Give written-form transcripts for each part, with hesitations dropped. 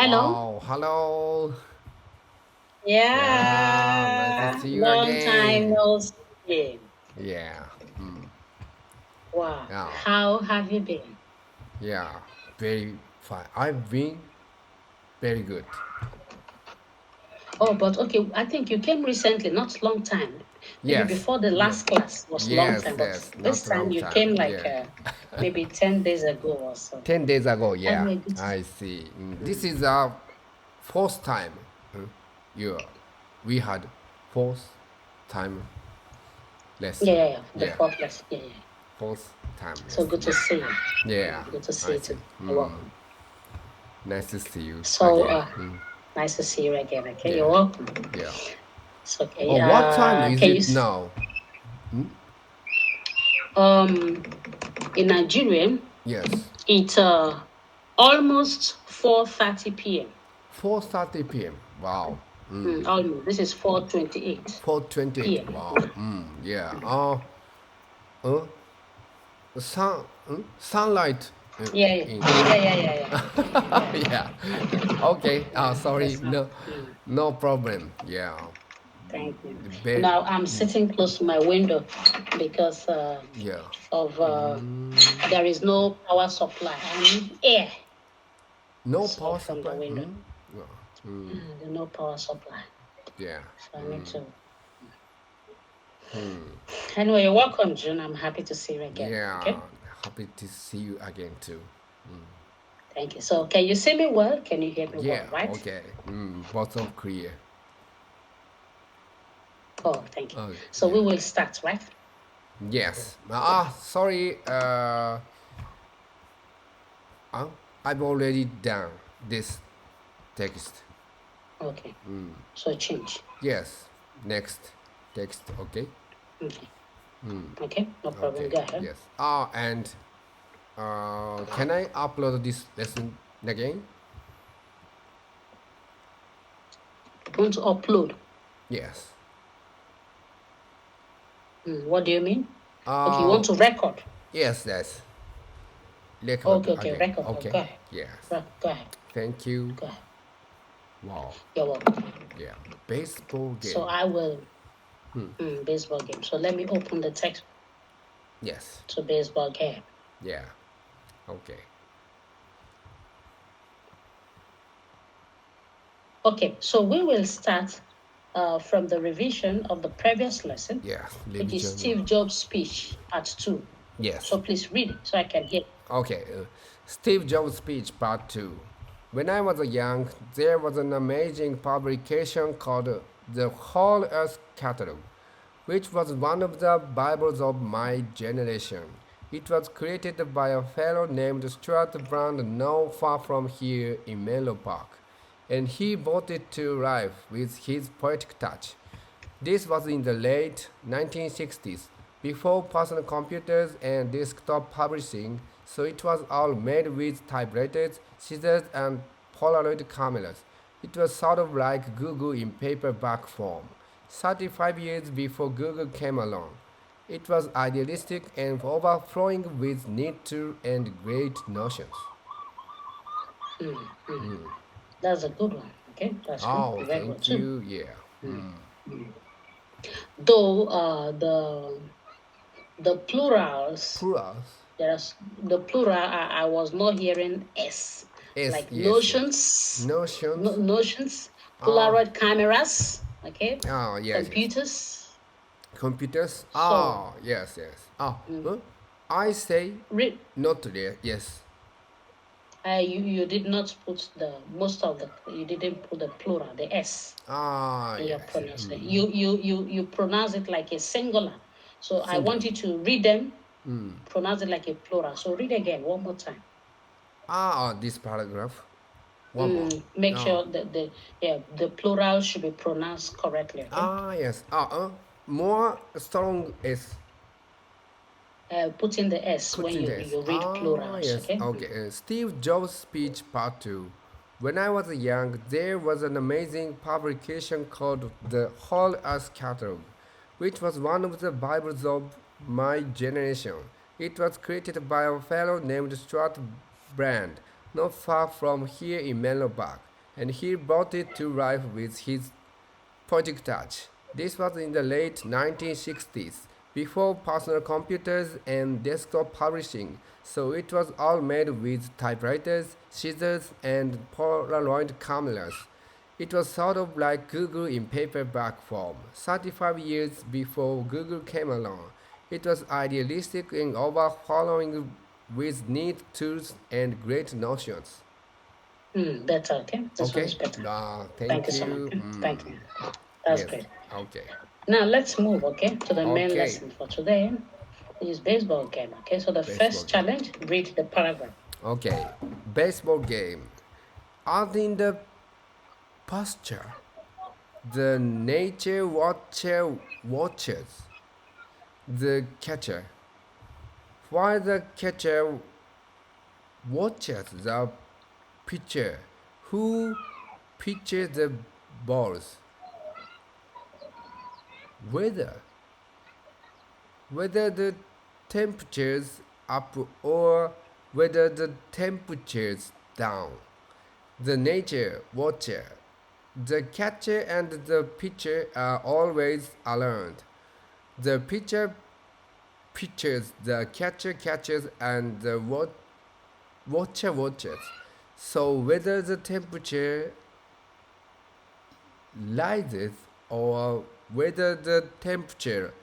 Hello. Hello. Yeah, nice to Yeah, see you long time again. no see. Yeah, mm, Wow. yeah, How have you been? yeah, very fine. I've been very good. Oh, but okay, I think you came recently, not long time. Maybe Yes, before the no, last class was long yes, time, but yes, this not a time long you time. came like Yeah, maybe 10 days ago or so. 10 days ago. Yeah, Anyway, good. I see. This Mm. is our fourth time. uh, Yeah, we had fourth time Yeah, lesson. yeah, yeah. The Yeah, fourth lesson. Yeah, yeah. fourth time So lesson. good to Yeah, see you. yeah, Good to see I you see. too. You're welcome. Nice to see you So, again. nice to see you again. Okay, you're Yeah, welcome. yeah. So, okay. Oh, what time is Can you? it now? Um, in Nigeria, Yes, it's almost 4:30 p.m. 4:30 p.m. Wow. Almost. This is 4:28 4:28. p.m. Wow. Yeah. Uh, sunlight Yeah, yeah, in. yeah, yeah, yeah, yeah, yeah, Yeah. Okay. yeah. Sorry. That's not. No, no problem. Yeah. Thank you. The bed. Now I'm sitting close to my window because Yeah. of there is no power supply. I need air, No so power from the supply. window, Yeah. there's no power supply, Yeah. so I need to. Anyway, you're welcome, June. I'm happy to see you again. Yeah. Okay. Happy to see you again too. Thank you. So, can you see me well? Can you hear me Yeah. well, right? Okay. Bottom clear. Oh, thank you. Oh, So, we yeah. will start, right? Yes. Sorry. Uh, I've already done this text. Okay. So, change. Yes. Next text. Okay. Okay. Okay. No problem. Okay. Go ahead. Yes. And can I upload this lesson again? Want to upload? Yes. What do you mean? Okay. You Uh, want to record? yes. Yes. Record Okay. Okay. again. Record. Oh, Okay. go ahead. Yes. Go ahead. Thank you. Go ahead. Wow. You're welcome. Yeah. Baseball So, game. I will. Baseball game. So, let me open the text Yes. to baseball game. Yeah. Okay. Okay. So, we will start from the revision of the previous lesson, Yeah. which is Revision. Steve Jobs' speech, part 2. Yes. So, please read it so I can hear. Okay, Steve Jobs' speech, part 2. When I was young, there was an amazing publication called The Whole Earth Catalog, which was one of the Bibles of my generation. It was created by a fellow named Stuart Brand not far from here in Menlo Park, and he brought it to life with his poetic touch. This was in the late 1960s, before personal computers and desktop publishing, so it was all made with typewriters, scissors, and Polaroid cameras. It was sort of like Google in paperback form. 35 years before Google came along. It was idealistic and overflowing with neat tools and great notions. That's a good one. Okay, that's good. Oh, Very good thank too. you. Yeah. Though the plurals, Plurals. the plural, I was not hearing s, Yes, like yes, yes. notions, Notions. notions, Ah, Polaroid cameras. Okay, yes, yes. computers. Computers. So Yes, yes. mm, I say read. not there. Yes. You did not put the most of the you didn't put the plural, the s in your Yes. pronunciation. You pronounce it like a singular. So I Singular. want you to read them, pronounce it like a plural. So read again one more time. This paragraph. One more. Make Ah, sure that the plural should be pronounced correctly. Okay. yes. More strong is Put in the s when putting this. you read plurals. Yes. Okay. Okay. Steve Jobs' speech part 2. When I was young, there was an amazing publication called The Whole Earth Catalog, which was one of the Bibles of my generation. It was created by a fellow named Stuart Brand, not far from here in Menlo Park. and he brought it to life with his poetic touch. This was in the late 1960s, before personal computers and desktop publishing, so it was all made with typewriters, scissors, and Polaroid cameras. It was sort of like Google in paperback form, 35 years before Google came along. It was idealistic and overflowing with neat tools and great notions. Better, okay? This one Okay? is better. Thank Thank you so much. you. Thank you. That's Yes. great. Okay. Now let's move, okay, to the main Okay. lesson for today, which is baseball game, okay? So the Baseball first game. challenge, read the paragraph. Okay. Baseball game. Out in the pasture, the nature watcher watches the catcher. While the catcher watches the pitcher who pitches the balls. Whether the temperature's up or whether the temperature's down. The nature watcher, the catcher and the pitcher are always alert. The pitcher pitches, the catcher catches, and the watcher watches. So whether the temperature rises or whether the temperature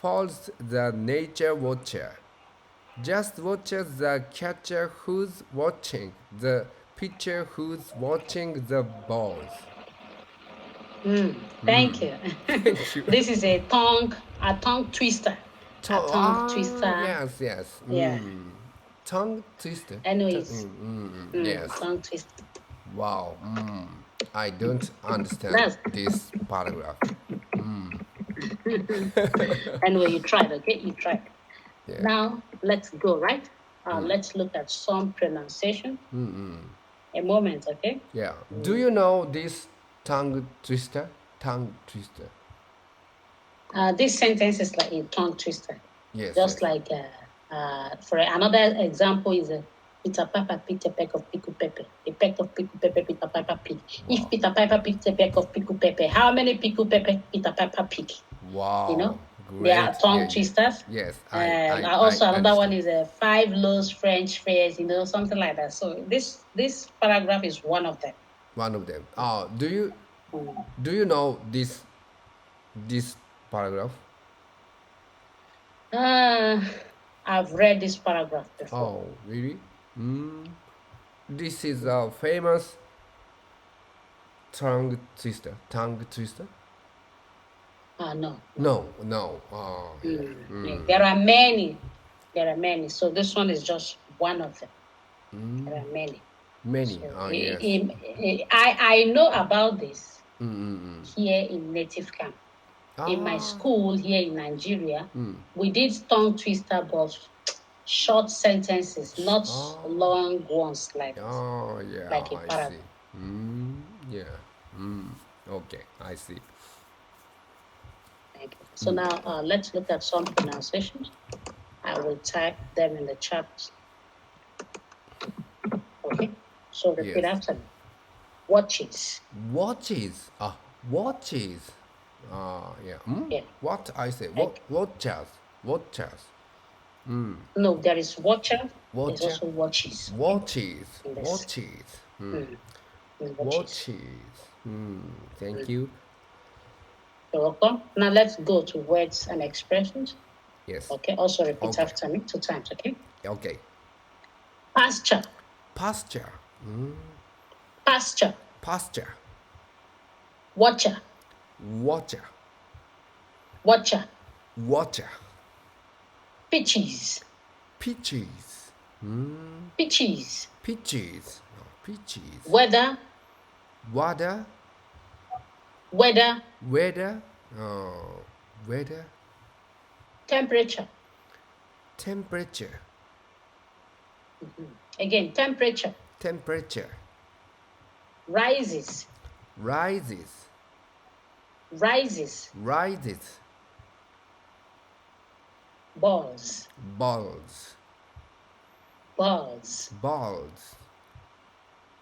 falls, the nature watcher just watches the catcher who's watching the pitcher who's watching the balls. Thank you. Thank you. This is a tongue twister. Twister. Yes. Yeah. Tongue twister. Anyways, Yes. tongue twister. Wow. I don't understand That's- this paragraph. Anyway, you tried, okay? You tried. Yeah. Now, let's go, right? Let's look at some pronunciation. A moment, okay? Yeah. Do you know this tongue twister? Tongue twister. This sentence is like a tongue twister. Yes. Just yes. like, for another example is Peter Piper picked a peck of pickled pepper. A peck of pickled pepper Peter Piper picked. If Peter Piper picked a peck of pickled pepper, how many pickled pepper Peter Piper picked? Wow. You know? Great. They are tongue Yeah, twisters. Yes. Also, another one understand. is 5 loaves French fries, something like that. So this paragraph is one of them. One of them. Do you know this paragraph? I've read this paragraph before. Oh, really? This is a famous tongue twister. Tongue twister? No. No. There are many. So this one is just one of them. There are many. Many. So, Yes. I know about this here in NativeCamp. In my school here in Nigeria, we did tongue twister, but short sentences, not long ones like Yeah. like a I paragraph. see. Yeah. Okay. I see. Thank you. So now let's look at some pronunciations. I will type them in the chat. Okay. So repeat Yes. after me. Watches. Watches. Watches. Yeah. Yeah. What I say? Like- Watches. No, there is watcher. There's Watcher. also watches. Watches. Yes. Watches. Watches. Watches. Thank you. You're welcome. Now let's go to words and expressions. Yes. Okay. Also repeat Okay. after me 2 times. Okay. Okay. Pasture. Pasture. Pasture. Pasture. Watcher. Watcher. Watcher. Watcher. Pitches. Peaches. Pitches. Peaches. No, peaches. Weather. Water. Weather. Weather. Weather. Temperature. Temperature. Again, temperature. Temperature. Rises. Rises. Rises. Rises. Balls. Balls. Balls. Balls.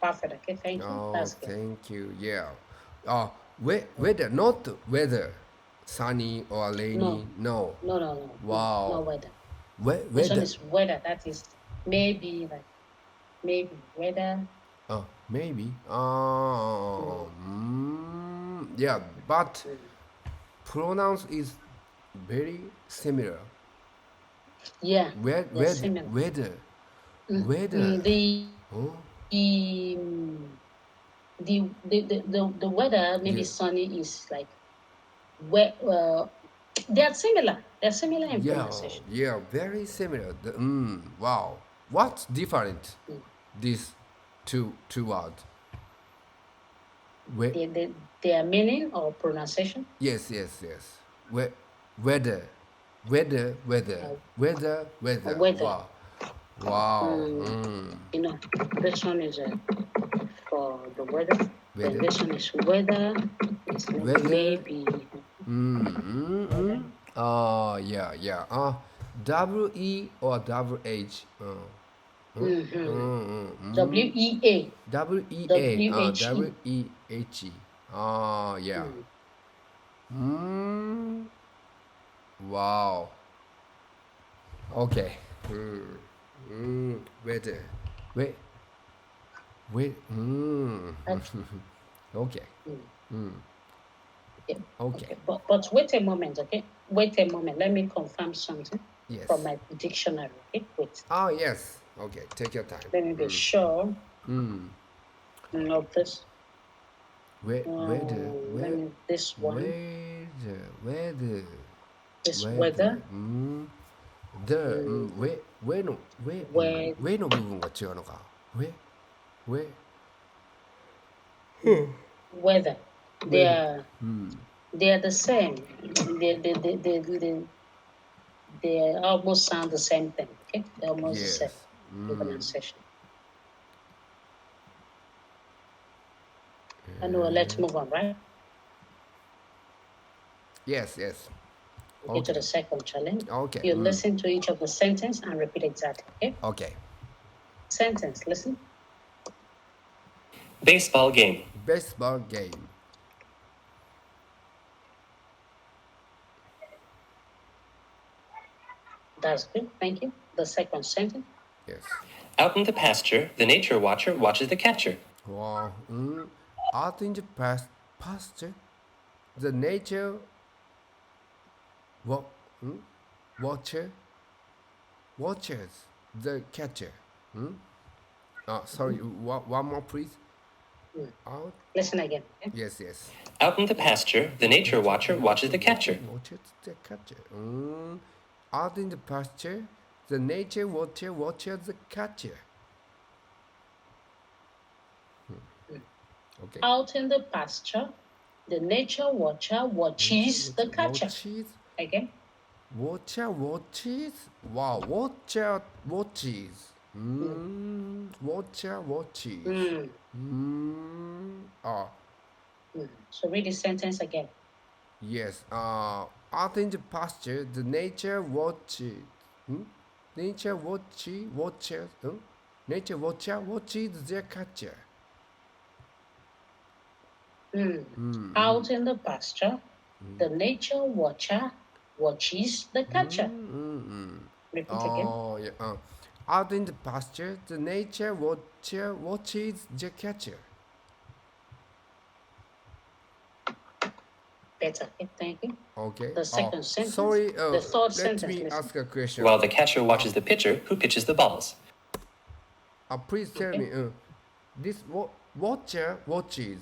Perfect. Okay, thank you. Oh, That's good. thank you. Yeah. Weather, not weather. Sunny or rainy. No. No. Wow. No weather. Weather. This one is weather. That is maybe weather. Oh, maybe. Yeah, but pronouns is very similar. Yeah. Weather. Similar. Weather. The weather maybe sunny is like wet. They are similar. They're similar in pronunciation. Yeah, very similar. Wow. What's different? These two words. Their meaning or pronunciation? Yes. Weather. Wow. You know, this one is for the weather. Then this one is weather. It's maybe. Yeah. W-E or W-H? W-E-A. W-E-A. W-H-E. W-E-H-E. Yeah. Wow. Okay. Weather. Wait. Okay. Okay. But wait a moment, okay? Wait a moment. Let me confirm something from my dictionary, okay? Wait. Oh, yes. Okay, take your time. Let me be sure of this. Weather. This one. Weather. This weather. 上の部分が違うのか。Weather. They are the same. They almost sound the same thing. Okay, they almost the same pronunciation. And let's move on, right? Yes. Okay, to the second challenge. Okay. You listen to each of the sentence and repeat exactly. Okay. Okay. Sentence. Listen. Baseball game. That's good. Thank you. The second sentence. Yes. Out in the pasture, the nature watcher watches the catcher. Wow. Out in the pasture, the nature watches the catcher. Sorry, one more please. Out. Listen again. Okay? Yes. Out in the pasture, the nature watcher watches the catcher. Watches the catcher. Out in the pasture, the nature watcher watches the catcher. Okay. Out in the pasture, the nature watcher watches the catcher. Again. Watcher watches. Wow. Watcher watches. Watcher watches. So read the sentence again. Yes. Out in the pasture, the nature watches. Nature watches. Nature watcher watches the catcher. Out in the pasture, the nature watcher watches the catcher. Repeat again. Oh, yeah. Out in the pasture, the nature watcher watches the catcher. Better. Okay, thank you. Okay. The second sentence. Sorry. The third sentence. Let me ask a question. While the catcher watches the pitcher, who pitches the balls. Please tell me. This watcher watches.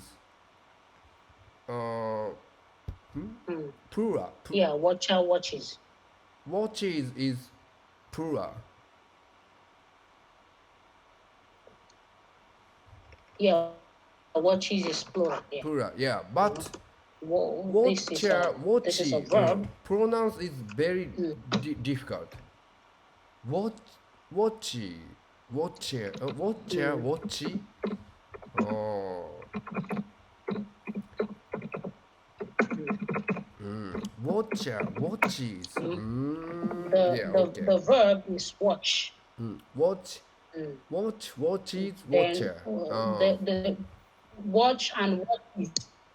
Plural. Yeah, watcher watches. Watches is plural. Yeah, watches is plural. Yeah. Plural, yeah. But this is a verb. Pronouns is very difficult. Watchy. Watcher. Watchy. Watcher. Watches. The verb is watch. Watch. Watch, watches, Then watcher. the watch and watch is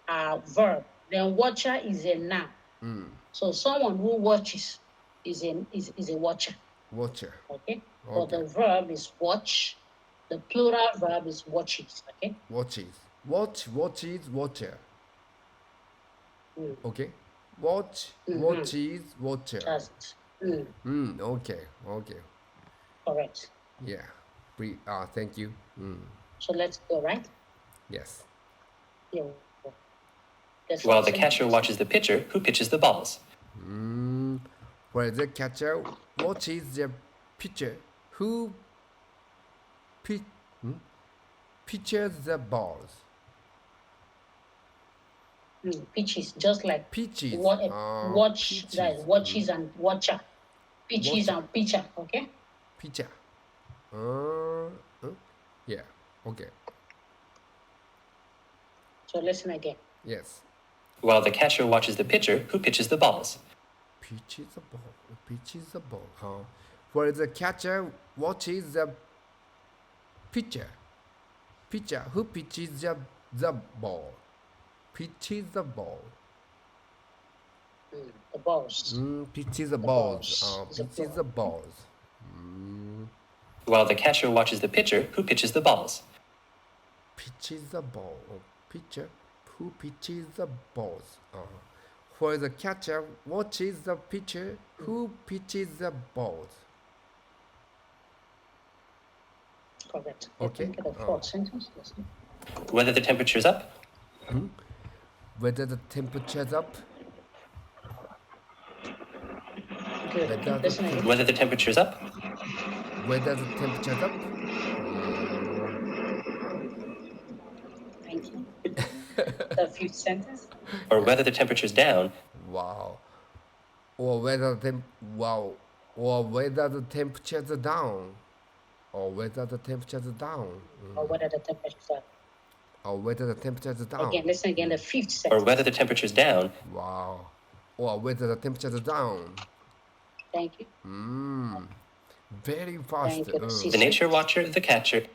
a verb. Then watcher is a noun. So someone who watches is a watcher. Watcher. Okay? But the verb is watch. The plural verb is watches. Okay? Watches. Watch, watches, watcher. Okay. Watch, watches, watcher. That's it. Okay. Correct. Yeah. Thank you. So let's go, right? Yes. Yeah. While the catcher watches the pitcher who pitches the balls. While the catcher watches the pitcher who pitches the balls. Pitches, just like Pitches. watch, pitches. like watches and watcher. Pitches and pitcher, okay? Pitcher. Yeah. Okay. So listen again. Yes. While the catcher watches the pitcher who pitches the balls. Pitches the ball. Pitches the ball. While the catcher watches the pitcher who pitches the ball. Pitches the ball. The balls. Pitches the balls. Pitches the balls. While the catcher watches the pitcher who pitches the balls. Pitches the ball. Pitcher who pitches the balls. While the catcher watches the pitcher who pitches the balls. Correct. Okay. The fourth sentence. Listen. Whether the temperature's up. Whether the temperature's up. Good. Listen again. Whether the temperature's up. Whether the temperature's up. Thank you. The fifth sentence. Or whether the temperature's down. Wow. Or whether the Or whether the temperature's down. Or whether the temperature's down. Or whether the temperature's up. Or whether the temperature's down. Again, listen again. The fifth Or sentence. whether the temperature's down. Wow. Or whether the temperature's down. Thank you. Very fast. Thank you. The nature watcher, the catcher.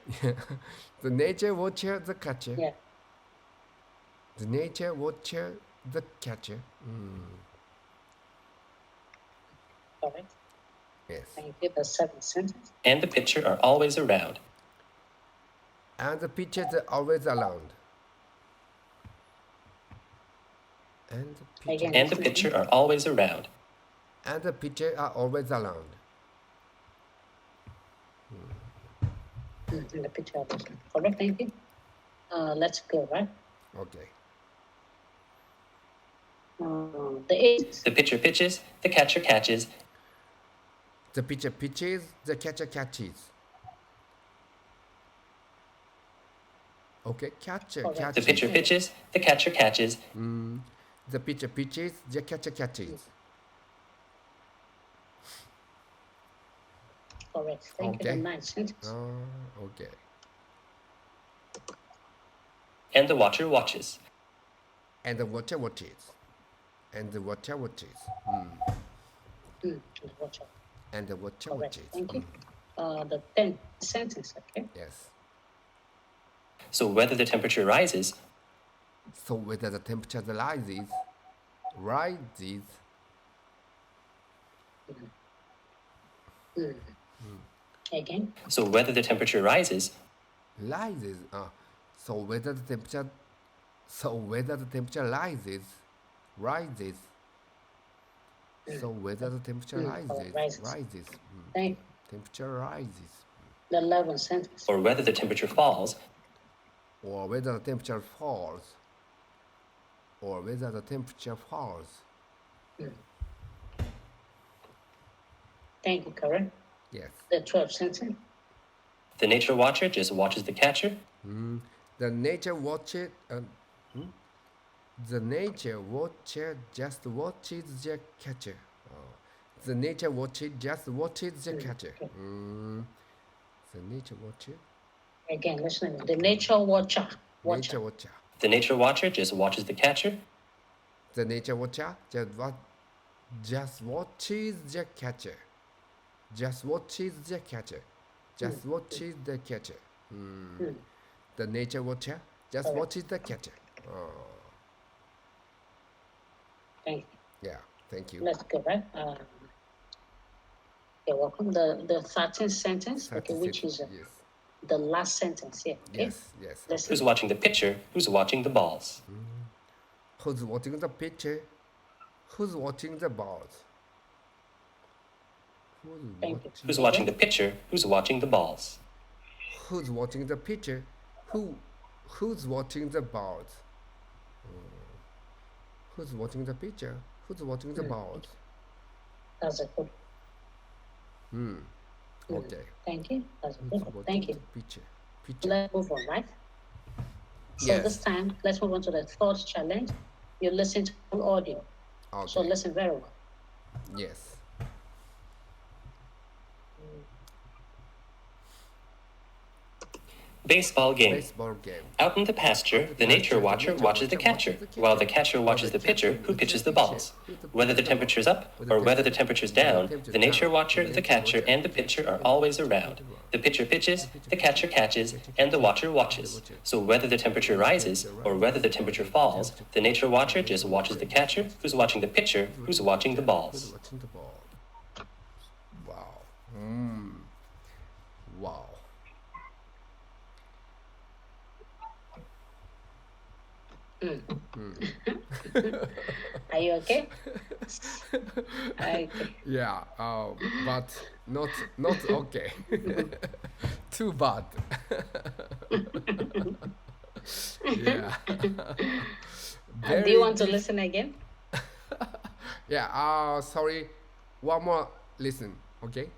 The nature watcher, the catcher. Yeah. The nature watcher, the catcher. Correct. Yes. Thank you. The seventh sentence. And the pitcher are always around. And the pitchers are always around. And the pitcher, Again. And the pitcher are always around. and the pitcher are always around. And the picture of it. Correct. Thank you. Let's go, right? Okay. The eighth. The pitcher pitches, the catcher catches. The pitcher pitches, the catcher catches. Okay, catcher Correct. catches. The pitcher pitches, the catcher catches. The pitcher pitches, the catcher catches. Correct. Thank you. Okay. The ninth sentence. Okay. And the watcher watches. And the watcher watches. And the watcher watches. The watcher. And the watcher Correct. watches. Thank you. The tenth sentence. Okay. Yes. So whether the temperature rises. So whether the temperature rises, Again. So whether the temperature rises. rises. So whether the temperature rises. So whether the temperature rises. Thank you. Temperature rises. The 11th sentence. Or whether the temperature falls. Or whether the temperature falls. Or whether the temperature falls. Thank you, Karen. Yes. The 12th sentence. The nature watcher just watches the catcher. The nature watcher. The nature watcher just watches the catcher. The nature watcher just watches the catcher. The nature watcher. Again, listen. The nature watcher. Nature watcher. The nature watcher just watches the catcher. The nature watcher just watches the catcher. Just watches the catcher. just watches the catcher. The nature watcher just watches the catcher. Thank you. Yeah, thank you. Let's go back. You're welcome. The 13th sentence, okay, which is the last sentence here. Okay? Yes. Who's watching the pitcher? Who's watching the balls? Who's watching the pitcher? Who's watching the balls? Who's watching the pitcher? Who's watching the balls? Who's watching the pitcher? Who's watching the balls? Who's watching the pitcher? Who's watching the balls? That's a good. Okay. Thank you. That's a good one. Thank you. Pitcher. Let's move on, right? So this time, let's move on to the third challenge. You listen to audio. Okay. So listen very well. Yes. Baseball game. Baseball game. Out in the pasture, the nature watcher watches the catcher, while the catcher watches the pitcher who pitches the balls. Whether the temperature's up or whether the temperature's down, the nature watcher, the catcher, and the pitcher are always around. The pitcher pitches, the catcher catches, and the watcher watches. So whether the temperature rises or whether the temperature falls, the nature watcher just watches the catcher who's watching the pitcher who's watching the balls. Watching the ball. Wow. Wow. Are you okay? Okay. Yeah, but not okay. Too bad. Yeah. Do you want to listen again? Yeah. Sorry. One more listen. Okay.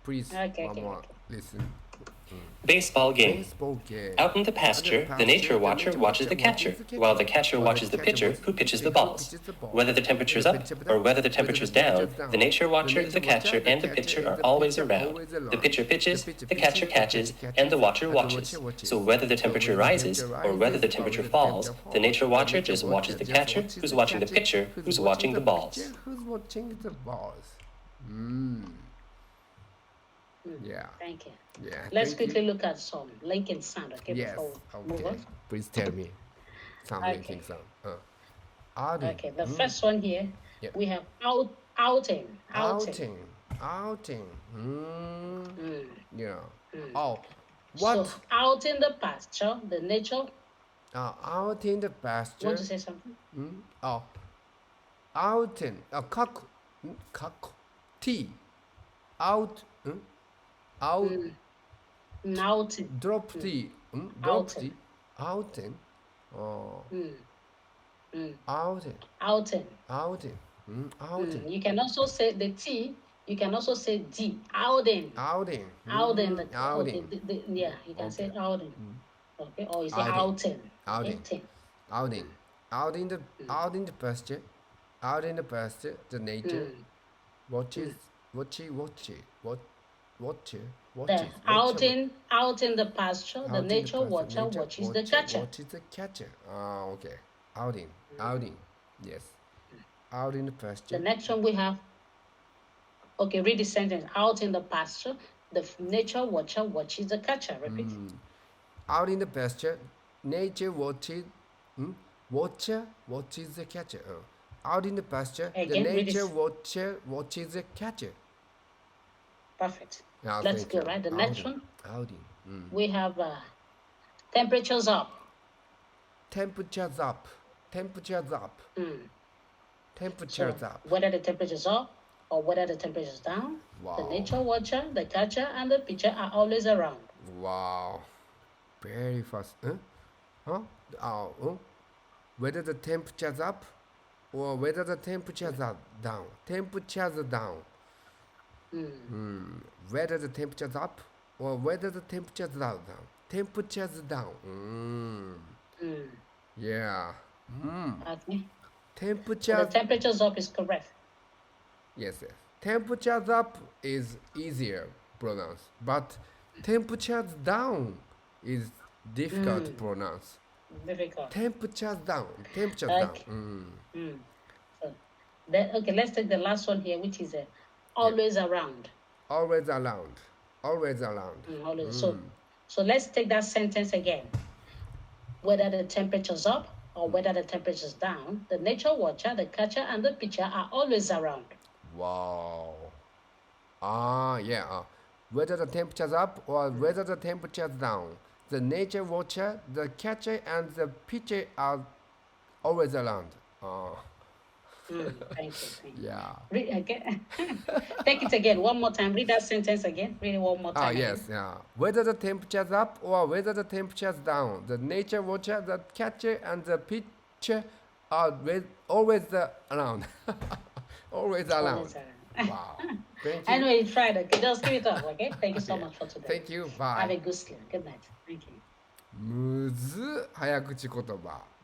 Please. One more listen. Baseball game. Baseball game. Out in the pasture, the nature watcher watches the catcher, while the catcher watches the pitcher who pitches the balls. Whether the temperature's up or whether the temperature's down, the nature watcher, the catcher, and the pitcher are always around. The pitcher pitches, the catcher catches, and the watcher watches. So whether the temperature rises or whether the temperature falls, the nature watcher just watches the catcher who's watching the pitcher who's watching the balls. Who's watching the balls? Yeah. Thank you. Yeah. Let's quickly look at some linking sound, okay? Yes. Before we move Okay. on. Please tell me some linking sound. Okay, the first one here, we have outing. Yeah. Oh, what? So out in the pasture, the nature. Out in the pasture. Want to say something? Oh, out in. Kak. T. Out. Out. Outing. Drop T. Drop T. Outing. Oh. Outing. Outing. Outing. Outing. You can also say the T. You can also say D. Outing. Outing. Outing. Outing. Okay, yeah, you can say outing. Okay, or you say outing. Outing. Outing. Out in the pasture. Out in the pasture, the nature watches. Out in the pasture, the nature watcher watches the catcher. Watches the catcher. Okay. Outing. Yes. Out in the pasture. The next one we have. Okay, read the sentence. Out in the pasture, the nature watcher watches the catcher. Repeat. Out in the pasture, nature watches. Watcher watches the catcher. Out in the pasture, the nature watcher watches the catcher. Perfect. Yeah, let's go, right? The next one. Outing. We have temperatures up. Temperatures up. Temperatures up. Temperatures up. Whether the temperature's up or whether the temperature's down, the nature watcher, the catcher, and the pitcher are always around. Wow. Very fast. Whether the temperature's up or whether the temperatures are down. Temperatures are down. Whether the temperature's up or whether the temperature's down. Temperature's down. Yeah. Okay. Temperature. So the temperature's up is correct. Yes. Temperature's up is easier pronounce, but temperature's down is difficult to pronounce. Difficult. Temperature's down. Temperature's down. So okay, let's take the last one here, which is always around. Always around. always around. Always. So let's take that sentence again. Whether the temperature's up or whether the temperature's down, the nature watcher, the catcher, and the pitcher are always around. Wow. Whether the temperature's up or whether the temperature's down, the nature watcher, the catcher, and the pitcher are always around. Thank you. Yeah. Read again. Take it again. One more time. Read that sentence again. Read it one more time. Yes. Whether the temperature's up or whether the temperature's down, the nature watcher, the catcher, and the pitcher are always around. Always around. Wow. Thank you. I know you tried. Okay, just give it up. Okay. Thank you so much for today. Thank you. Bye. Have a good sleep. Good night. Thank you. むずっ早口言葉